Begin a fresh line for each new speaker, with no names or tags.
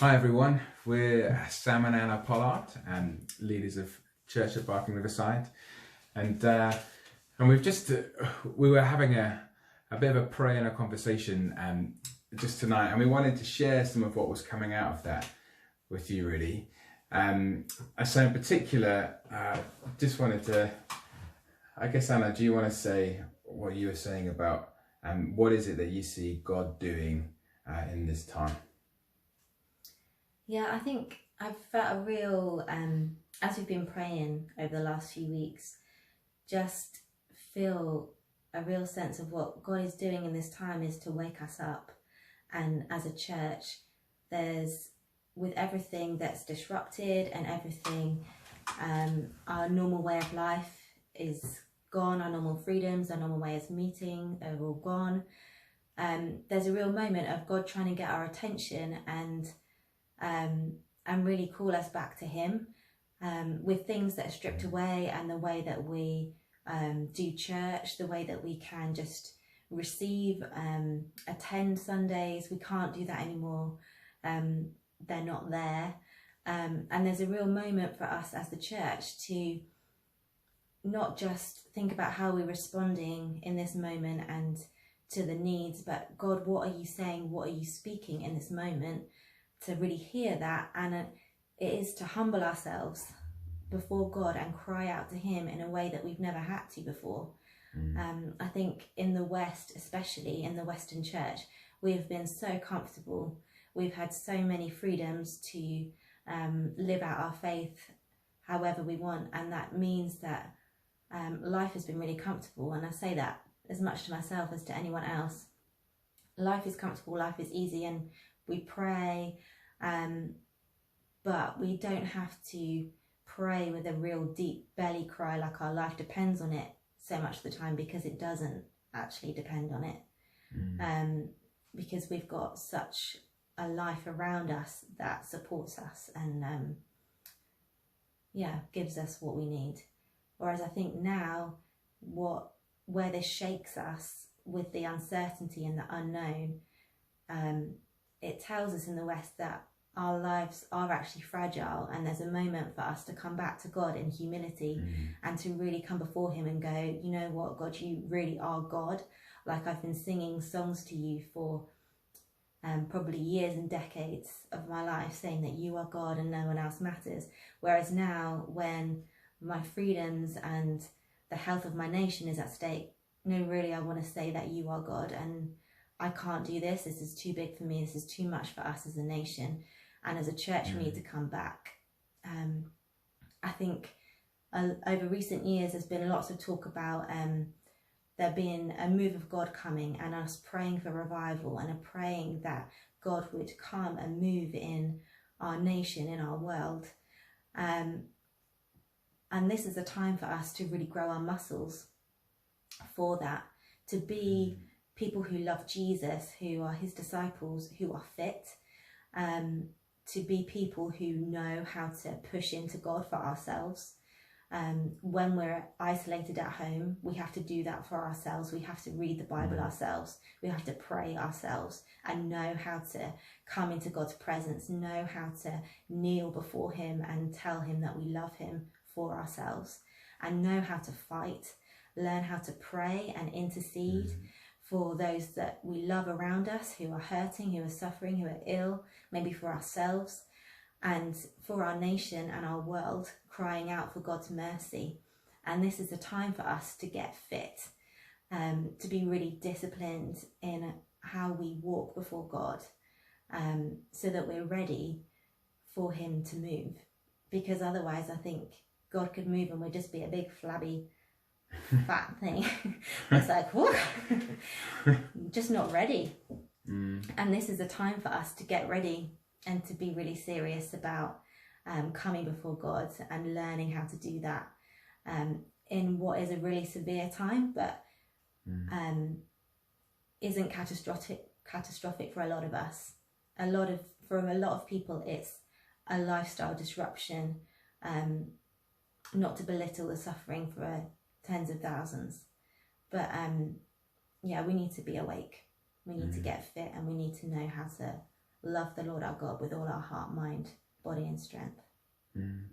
Hi everyone, we're Sam and Anna Pollard, leaders of Church at Barking Riverside, and we've just we were having a bit of a prayer and a conversation just tonight, and we wanted to share some of what was coming out of that with you really. So in particular, just wanted to, I guess Anna, do you want to say what you were saying about what is it that you see God doing in this time?
Yeah, I think I've felt a real, as we've been praying over the last few weeks, just feel a real sense of what God is doing in this time is to wake us up. And as a church, with everything that's disrupted and everything, our normal way of life is gone, our normal freedoms, our normal way of meeting are all gone. There's a real moment of God trying to get our attention and really call us back to Him with things that are stripped away, and the way that we do church, the way that we can just receive, attend Sundays. We can't do that anymore. They're not there. And there's a real moment for us as the church to not just think about how we're responding in this moment and to the needs, but God, what are you saying? What are you speaking in this moment? To really hear that, and it is to humble ourselves before God and cry out to Him in a way that we've never had to before. I think in the West, especially in the Western church, we have been so comfortable. We've had so many freedoms to live out our faith however we want, and that means that life has been really comfortable. And I say that as much to myself as to anyone else. Life is comfortable, life is easy, and we pray, but we don't have to pray with a real deep belly cry like our life depends on it so much of the time, because it doesn't actually depend on it. Because we've got such a life around us that supports us and gives us what we need. Whereas I think now where this shakes us with the uncertainty and the unknown, it tells us in the West that our lives are actually fragile, and there's a moment for us to come back to God in humility and to really come before Him and go, you know what, God, you really are God. Like, I've been singing songs to you for probably years and decades of my life, saying that you are God and no one else matters. Whereas now, when my freedoms and the health of my nation is at stake, no, really, I want to say that you are God, and I can't do this. This is too big for me. This is too much for us as a nation. And as a church, we need to come back. I think over recent years, there's been lots of talk about there being a move of God coming, and us praying for revival and praying that God would come and move in our nation, in our world. And this is a time for us to really grow our muscles for that, to be people who love Jesus, who are His disciples, who are fit, to be people who know how to push into God for ourselves. When we're isolated at home, we have to do that for ourselves. We have to read the Bible ourselves. We have to pray ourselves and know how to come into God's presence, know how to kneel before Him and tell Him that we love Him for ourselves, and know how to fight, learn how to pray and intercede for those that we love around us, who are hurting, who are suffering, who are ill, maybe for ourselves, and for our nation and our world, crying out for God's mercy. And this is a time for us to get fit, to be really disciplined in how we walk before God, so that we're ready for Him to move. Because otherwise, I think God could move and we'd just be a big flabby fat thing. It's like, whoa, just not ready. And this is a time for us to get ready and to be really serious about coming before God and learning how to do that in what is a really severe time, but isn't catastrophic for a lot of us. For a lot of people, it's a lifestyle disruption. Not to belittle the suffering for tens of thousands, but we need to be awake. We need to get fit, and we need to know how to love the Lord our God with all our heart, mind, body and strength.
Mm.